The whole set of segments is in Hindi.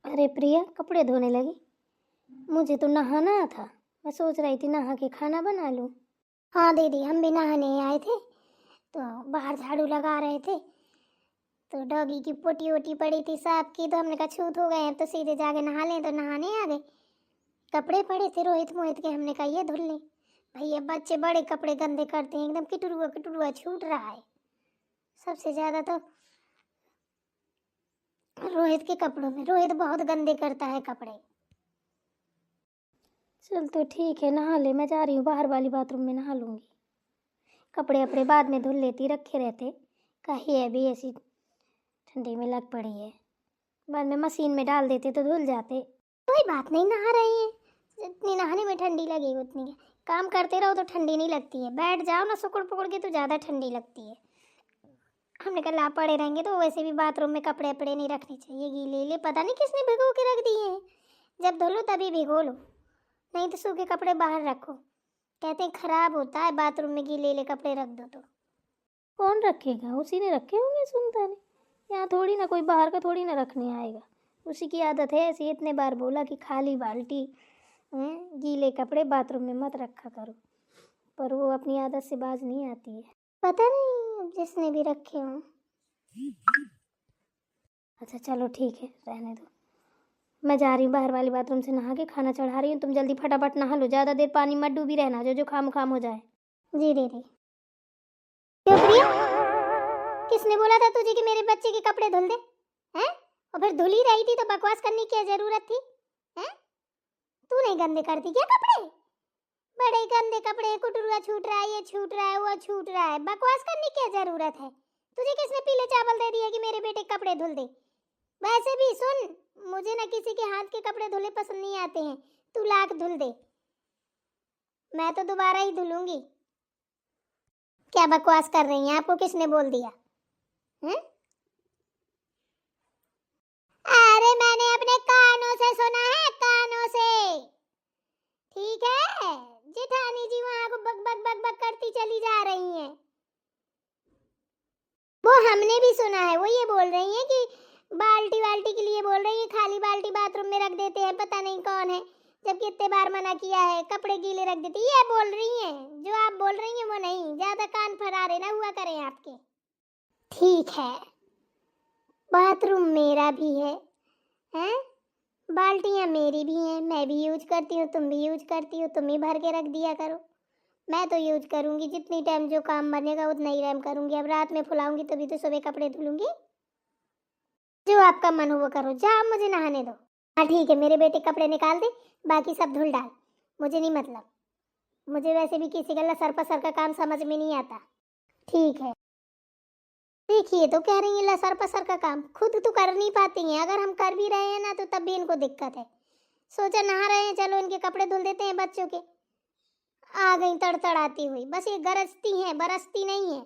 अरे प्रिया, कपड़े धोने लगी? मुझे तो नहाना था। मैं सोच रही थी नहा के खाना बना लूं। हाँ दीदी, हम भी नहाने आए थे तो बाहर झाड़ू लगा रहे थे तो डॉगी की पोटी वोटी पड़ी थी साहब की, तो हमने कहा छूत हो गए हैं तो सीधे जाके नहा लें, तो नहाने आ गए। कपड़े पड़े थे रोहित मोहित के, हमने कहा ये धुल लें। भैया बच्चे बड़े कपड़े गंदे करते हैं, एकदम किटुरुआ किटुरुआ छूट रहा है। सबसे ज्यादा तो रोहित के कपड़ों में, रोहित बहुत गंदे करता है कपड़े। चल तो ठीक है, नहा ले। मैं जा रही हूँ बाहर वाली बाथरूम में, नहा लूँगी। कपड़े अपने बाद में धुल लेती, रखे रहते। कहीं है भी ऐसी ठंडी में लग पड़ी है, बाद में मशीन में डाल देते तो धुल जाते। कोई बात नहीं, नहा रही है, जितनी नहाने में ठंडी लगेगी उतनी काम करते रहो तो ठंडी नहीं लगती है। बैठ जाओ ना सुकुड़ पुकुड़ के तो ज़्यादा ठंडी लगती है। हमने कहा ला पड़े रहेंगे तो वैसे भी बाथरूम में कपड़े अपड़े नहीं रखने चाहिए गीले ले, पता नहीं किसने भिगो के रख दिए हैं। जब धुलो तभी भिगो लो, नहीं तो सूखे कपड़े बाहर रखो। कहते हैं खराब होता है बाथरूम में गीले कपड़े रख दो तो। कौन रखेगा? उसी ने रखे होंगे, सुनता नहीं। यहाँ थोड़ी ना कोई बाहर का थोड़ी ना रखने आएगा, उसी की आदत है ऐसी। इतने बार बोला कि खाली बाल्टी गीले कपड़े बाथरूम में मत रखा करो, पर वो अपनी आदत से बाज नहीं आती है। पता नहीं अब जिसने भी रखे हों। अच्छा चलो ठीक है, रहने दो। मैं जा रही हूँ बाहर वाली बाथरूम से नहा के खाना चढ़ा रही हूँ। तुम जल्दी फटाफट नहा लो, ज़्यादा देर पानी मत डूबी रहना, जो खाम खाम हो जाए। जी दीदी। क्यों प्रिया, किसने बोला था तुझे कि मेरे बच्चे के कपड़े धुल दे? हैं? और फिर धुल ही रही थी तो बकवास करने की क्या जरूरत थी? हैं? तू नहीं गंदे करती क्या कपड़े? बड़े गंदे कपड़े, कुटुरुआ छूट रहा है, ये छूट रहा है, वो छूट रहा है, बकवास करने की क्या जरूरत है? तुझे किसने पीले चावल दे दिया कि मेरे बेटे के कपड़े धुल दे? वैसे भी सुन, मुझे ना किसी के हाथ के कपड़े धुले पसंद नहीं आते हैं। तू लाख धुल दे, मैं तो दोबारा ही धुलूंगी। क्या बकवास कर रही हैं? आपको किसने बोल दिया? हैं? अरे मैंने अपने कानों से सुना है, कानों से। ठीक है, जेठानी जी वहां को बक बक बक बक करती चली जा रही हैं। वो हमने भी सुना है, वो ये बोल रही हैं कि बाल्टी वाल्टी के लिए बोल रही है, खाली बाल्टी बाथरूम में रख देते हैं, पता नहीं कौन है, जब कितने बार मना किया है कपड़े गीले रख देती। ये बोल रही हैं, जो आप बोल रही हैं वो नहीं। ज्यादा कान फरारे ना हुआ करें आपके। ठीक है, बाथरूम मेरा भी है, हैं? बाल्टियां मेरी भी हैं, मैं भी यूज करती हूँ, तुम भी यूज करती हो, तुम ही भर के रख दिया करो। मैं तो यूज करूंगी, जितनी टाइम जो काम बनेगा उतना ही टाइम करूंगी। अब रात में फुलाऊंगी तभी तो सुबह कपड़े धुलूंगी। जो आपका मन हो वो करो, जाओ मुझे नहाने दो। हाँ ठीक है, मेरे बेटे कपड़े निकाल दे, बाकी सब धुल डाल, मुझे नहीं मतलब। मुझे वैसे भी किसी का लसर पसर का काम समझ में नहीं आता। ठीक है, देखिए तो कह रही है लसर पसर का काम खुद तो कर नहीं पाती हैं, अगर हम कर भी रहे हैं ना तो तब भी इनको दिक्कत है। सोचा नहा रहे हैं, चलो इनके कपड़े धुल देते हैं बच्चों के। आ गई तड़तड़ाती हुई, बस ये गरजती हैं, बरसती नहीं है।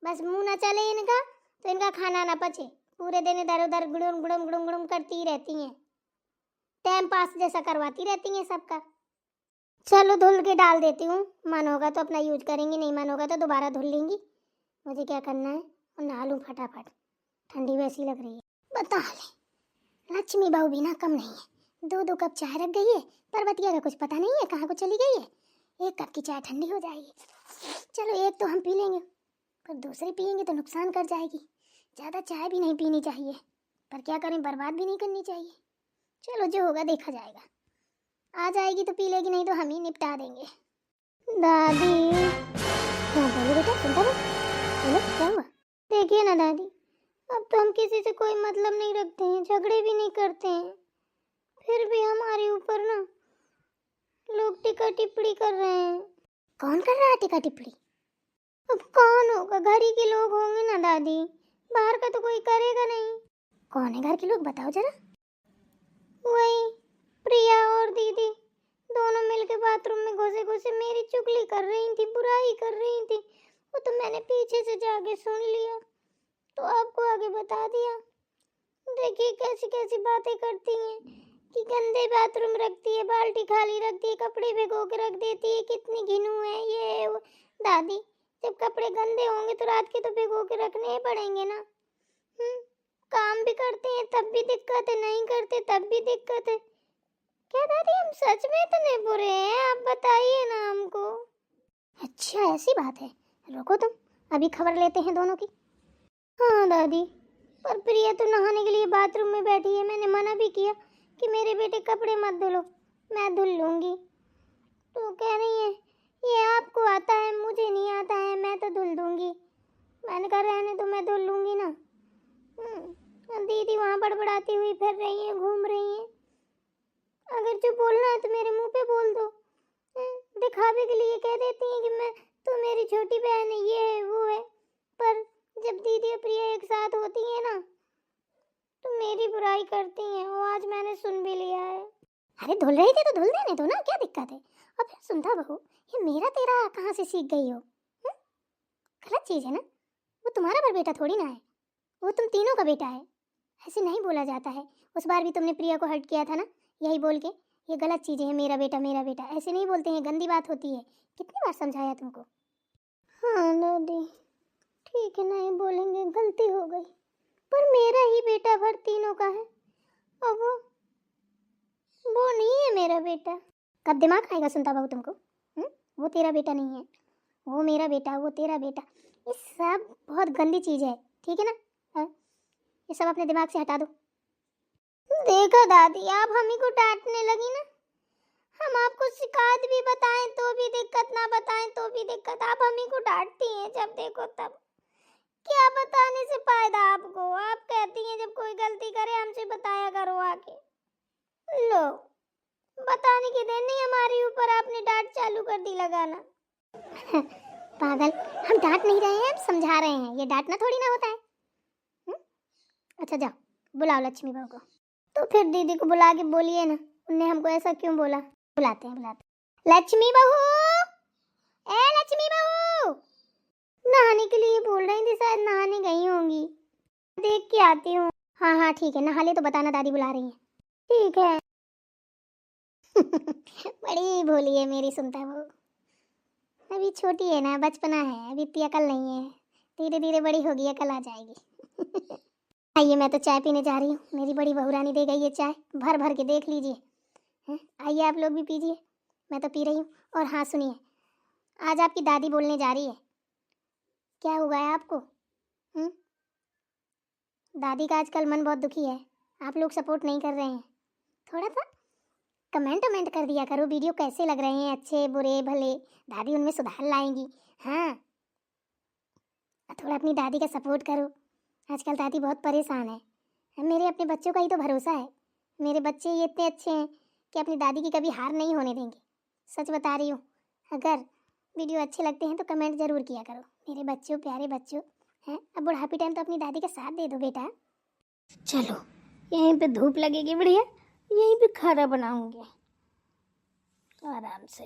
बस मुंह ना चले इनका तो इनका खाना ना पचे, पूरे दिन इधर उधर गुड़ुम गुड़ुम गुड़ुम गुड़ुम करती ही रहती हैं, टाइम पास जैसा करवाती रहती हैं सबका। चलो धुल के डाल देती हूँ, मन होगा तो अपना यूज करेंगी, नहीं मन होगा तो दोबारा धुल लेंगी। मुझे क्या करना है, और नहा लूँ फटाफट, ठंडी वैसी लग रही है। बता ले, लक्ष्मी बहू भी ना कम नहीं है, 2-2 कप चाय रख गई है, पर्वतिया का कुछ पता नहीं है कहाँ को चली गई है। 1 कप की चाय ठंडी हो जाएगी। चलो एक तो हम पी लेंगे, पर दूसरी पियेंगे तो नुकसान कर जाएगी। ज़्यादा चाय भी नहीं पीनी चाहिए, पर क्या करें, बर्बाद भी नहीं करनी चाहिए। चलो जो होगा देखा जाएगा, आ जाएगी तो पी लेगी, नहीं तो हम ही निपटा देंगे। दादी, क्या बोलो बेटा, सुनता ना? बोलो क्या हुआ? देखिए ना दादी, अब तो हम किसी से कोई मतलब नहीं रखते हैं, झगड़े भी नहीं करते हैं, फिर भी हमारे ऊपर ना लोग टीका टिप्पणी कर रहे हैं। कौन कर रहा है टीका टिप्पणी? अब कौन होगा, घर ही के लोग होंगे ना दादी, बाहर का तो कोई करेगा नहीं। कौन है घर के लोग, बताओ जरा। वही प्रिया और दीदी, दोनों मिलके बाथरूम में घुसे घुसे मेरी चुगली कर रही थी, बुराई कर रही थी। वो तो मैंने पीछे से जाके सुन लिया, तो आपको आगे बता दिया। देखिए कैसी कैसी बातें करती हैं कि गंदे बाथरूम रखती है, बाल्टी खाली रखती है, कपड़े भिगो के रख देती है, कितनी घिनू है ये वो। दादी, जब कपड़े गंदे होंगे तो रात के तो भिगो के रखने ही पड़ेंगे ना। काम भी करते हैं तब भी दिक्कत है, नहीं करते तब भी दिक्कत है। क्या दादी हम सच में इतने बुरे हैं? आप बताइए ना हमको। अच्छा ऐसी बात है, रुको तुम अभी खबर लेते हैं दोनों की। हाँ दादी, पर प्रिया तो नहाने के लिए बाथरूम में बैठी है। मैंने मना भी किया कि मेरे बेटे कपड़े मत धुलो, मैं धुल लूंगी। तो कह रही है ये आपको आता है, मुझे नहीं आता है, मैं तो धुल दूंगी। मैंने कहा रहने तो मैं धुल लूंगी ना। दीदी वहाँ बड़बड़ाती हुई फिर रही है, घूम रही है। अगर जो बोलना है तो मेरे मुंह पे बोल दो। दिखावे के लिए कह देती हैं कि मैं तो मेरी छोटी बहन है, ये है वो है। पर जब दीदी और प्रिया एक साथ होती है ना तो मेरी बुराई करती हैं। वो आज मैंने सुन भी लिया है। अरे धुल रही थी तो धुल देने दो ना, क्या दिक्कत है? और फिर सुनता बहू, ये मेरा तेरा कहाँ से सीख गई हो? गलत चीज है ना। वो तुम्हारा पर बेटा थोड़ी ना है, वो तुम तीनों का बेटा है। ऐसे नहीं बोला जाता है। उस बार भी तुमने प्रिया को हर्ट किया था ना, यही बोल के ये गलत चीजें हैं, मेरा बेटा मेरा बेटा ऐसे नहीं बोलते हैं, गंदी बात होती है। कितनी बार समझाया तुमको? हाँ दादी ठीक है, नहीं बोलेंगे, गलती हो गई। पर मेरा ही बेटा भर तीनों का है और वो नहीं है मेरा बेटा। कब दिमाग आएगा सुनता बहू तुमको? वो तेरा बेटा नहीं है, वो मेरा बेटा, वो तेरा बेटा। ये सब बहुत गंदी चीज है, ठीक है ना? हाँ? ये सब अपने दिमाग से हटा दो। देखो दादी आप हम ही को डांटने लगी ना। हम आपको शिकायत भी बताएं तो भी दिक्कत, ना बताएं तो भी दिक्कत। आप हम ही को डांटती हैं जब देखो तब। क्या बताने से फायदा आपको? आप कहती हैं जब कोई गलती करे हमसे बताया करो आके। लो बताने की देर नहीं हमारी ऊपर, आपने डांट चालू कर दी लगाना। पागल, हम डांट नहीं रहे हैं, हम समझा रहे हैं। ये डांटना थोड़ी ना होता है। अच्छा जाओ बुलाओ लक्ष्मी बहू को। तो फिर दीदी को बुला के बोलिए ना, उनने हमको ऐसा क्यों बोला। बुलाते हैं। लक्ष्मी बहू, ए लक्ष्मी बहू। नहाने के लिए बोल रही थी, शायद नहाने गई होंगी, देख के आती हूँ। हाँ हाँ ठीक है, नहा ले तो बताना, दादी बुला रही है। ठीक है। बड़ी भोली है मेरी सुनता बहू। अभी छोटी है ना, बचपना है, अभी इतनी अकल नहीं है। धीरे धीरे बड़ी होगी, अकल आ जाएगी। आइए मैं तो चाय पीने जा रही हूँ, मेरी बड़ी बहू रानी दे गई है चाय, भर भर के देख लीजिए। आइए आप लोग भी पीजिए, मैं तो पी रही हूँ। और हाँ सुनिए, आज आपकी दादी बोलने जा रही है। क्या हुआ है आपको? दादी का आजकल मन बहुत दुखी है, आप लोग सपोर्ट नहीं कर रहे हैं। थोड़ा सा कमेंट कर दिया करो, वीडियो कैसे लग रहे हैं, अच्छे बुरे भले, दादी उनमें सुधार लाएंगी। हाँ थोड़ा अपनी दादी का सपोर्ट करो, आजकल दादी बहुत परेशान है। मेरे अपने बच्चों का ही तो भरोसा है। मेरे बच्चे ये इतने अच्छे हैं कि अपनी दादी की कभी हार नहीं होने देंगे। सच बता रही हूँ। अगर वीडियो अच्छे लगते हैं तो कमेंट ज़रूर किया करो मेरे बच्चों, प्यारे बच्चों। हैं अब बुढ़ापी टाइम तो अपनी दादी का साथ दे दो बेटा। चलो यहीं पे धूप लगेगी बढ़िया, यहीं पे खाना बनाऊंगी आराम से।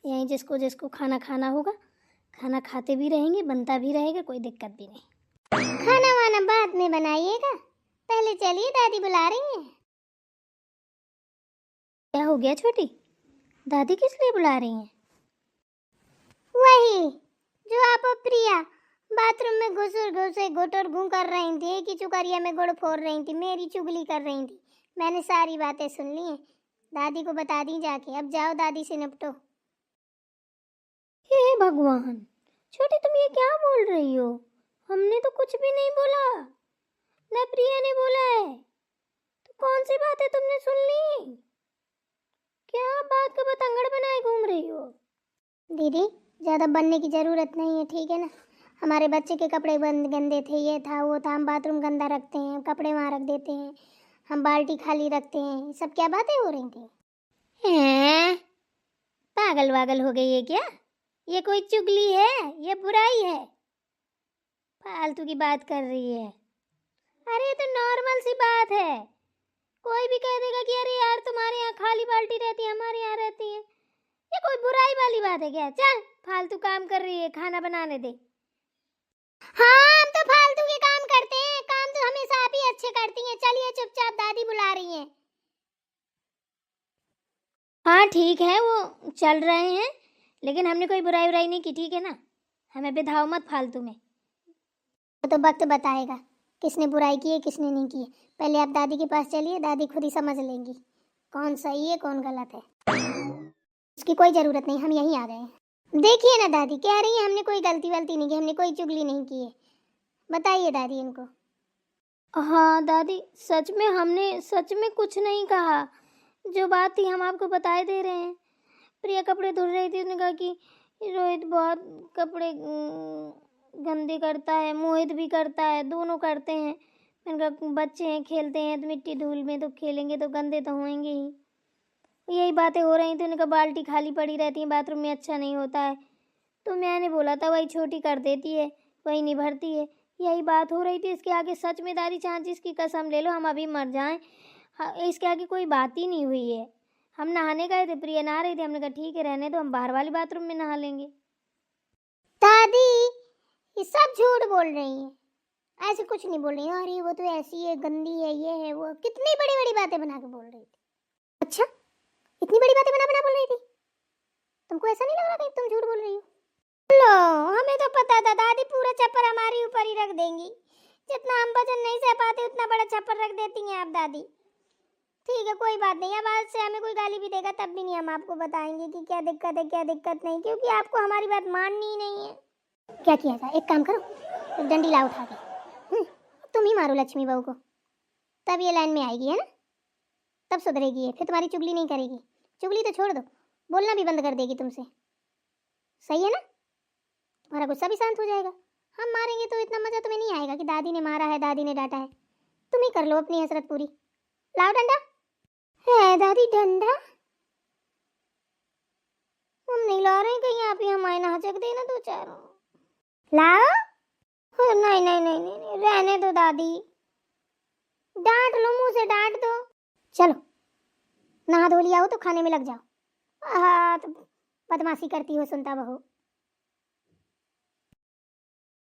यहीं जिसको जिसको खाना खाना होगा खाना खाते भी रहेंगे, बनता भी रहेगा, कोई दिक्कत भी नहीं। खाना वाना बाद में बनाइएगा, पहले चलिए दादी बुला रही हैं। क्या हो गया छोटी, दादी किस लिए बुला रही हैं? वही जो आप और प्रिया बाथरूम में घुसे घुटुर घू कर रही थी, एक ही चुकरिया में गुड़ फोड़ रही थी, मेरी चुगली कर रही थी। मैंने सारी बातें सुन ली हैं, दादी को बता दी जाके। अब जाओ दादी से निपटो। हे भगवान, छोटी तुम ये क्या बोल रही हो? हमने तो कुछ भी नहीं बोला, न प्रिया ने बोला है। तो कौन सी बातें तुमने सुन ली? क्या बात का बतंगड़ बनाए घूम रही हो? दीदी ज़्यादा बनने की ज़रूरत नहीं है, ठीक है ना? हमारे बच्चे के कपड़े गंदे थे, ये था वो था, हम बाथरूम गंदा रखते हैं, कपड़े वहाँ रख देते हैं, हम बाल्टी खाली रखते हैं, सब क्या बातें हो रही थी? हैं पागल वागल हो गई है क्या? ये कोई चुगली है, ये बुराई है? फालतू की बात कर रही है। अरे ये तो नॉर्मल सी बात है, कोई भी कह देगा कि अरे यार तुम्हारे यहाँ खाली बाल्टी रहती है, हमारे यहाँ रहती है। ये कोई बुराई वाली बात है क्या? चल फालतू काम कर रही है, खाना बनाने दे। हाँ हम तो फालतू के काम करते हैं, काम तो हमेशा आप ही अच्छे करती हैं। चलिए चुपचाप, दादी बुला रही हैं। हाँ ठीक है, वो चल रहे हैं, लेकिन हमने कोई बुराई नहीं की, ठीक है ना? हमें बेधाओ मत फालतू में। तो वक्त बताएगा किसने बुराई की है किसने नहीं की है। पहले आप दादी के पास चलिए, दादी खुद ही समझ लेंगी कौन सही है कौन गलत है। उसकी कोई ज़रूरत नहीं, हम यहीं आ गए हैं। देखिए ना दादी कह रही है हमने कोई गलती वलती नहीं की, हमने कोई चुगली नहीं की है। बताइए दादी इनको। हाँ दादी, सच में हमने सच में कुछ नहीं कहा। जो बात थी हम आपको बताए दे रहे हैं। प्रिया कपड़े धुल रही थी, उसने कहा कि रोहित बहुत कपड़े गंदे करता है, मोहित भी करता है, दोनों करते हैं। मैंने कहा बच्चे हैं, खेलते हैं तो मिट्टी धूल में तो खेलेंगे तो गंदे तो होंगे ही। यही बातें हो रही थी। उनका बाल्टी खाली पड़ी रहती है बाथरूम में, अच्छा नहीं होता है। तो मैंने बोला था वही छोटी कर देती है, वही नहीं भरती है। यही बात हो रही थी। इसके आगे सच में दादी चाँद जिसकी कसम ले लो हम अभी मर जाएं, इसके आगे कोई बात ही नहीं हुई है। हम नहाने गए थे, प्रिया नहा रही थी, हमने कहा ठीक है रहने दो, हम बाहर वाले बाथरूम में नहा लेंगे। दादी ये सब झूठ बोल रही हैं, ऐसे कुछ नहीं बोल रही हैं। अरे वो तो ऐसी है, गंदी है, ये है वो, कितनी बड़ी बड़ी बातें बना के बोल रही थी। अच्छा इतनी बड़ी बातें बना बना बोल रही थी? तुमको ऐसा नहीं लग रहा कि तुम झूठ बोल रही हो? लो हमें तो पता था दादी पूरा छप्पर हमारे ऊपर ही रख देंगी। जितना हम वजन नहीं सह पाते उतना बड़ा छप्पर रख देती हैं आप दादी। ठीक है कोई बात नहीं, अब आज से हमें कोई गाली भी देगा तब भी नहीं हम आपको बताएंगे कि क्या दिक्कत है क्या दिक्कत नहीं, क्योंकि आपको हमारी बात माननी ही नहीं है। क्या किया जाए, एक काम करो, एक डंडीला उठा के तुम ही मारो लक्ष्मी बहू को, तब ये लाइन में आएगी है ना, तब सुधरेगी। फिर तुम्हारी चुगली नहीं करेगी। चुगली तो छोड़ दो, बोलना भी बंद कर देगी तुमसे। सही है ना? तुम्हारा गुस्सा भी शांत हो जाएगा। हम मारेंगे तो इतना मजा तुम्हें नहीं आएगा कि दादी ने मारा है दादी ने डांटा है। तुम ही कर लो अपनी हसरत पूरी। लाओ डंडा। है दादी डंडा? हम नहीं ला रहे, कहीं आप ही हमारे ना हचक देना दो चारों। लाओ। नहीं नहीं नहीं नहीं, नहीं रहने दो दादी, डांट लो, मुंह से डांट दो। चलो नहा धो लिया हो तो खाने में लग जाओ। हाँ तो बदमाशी करती हो सुनता बहू।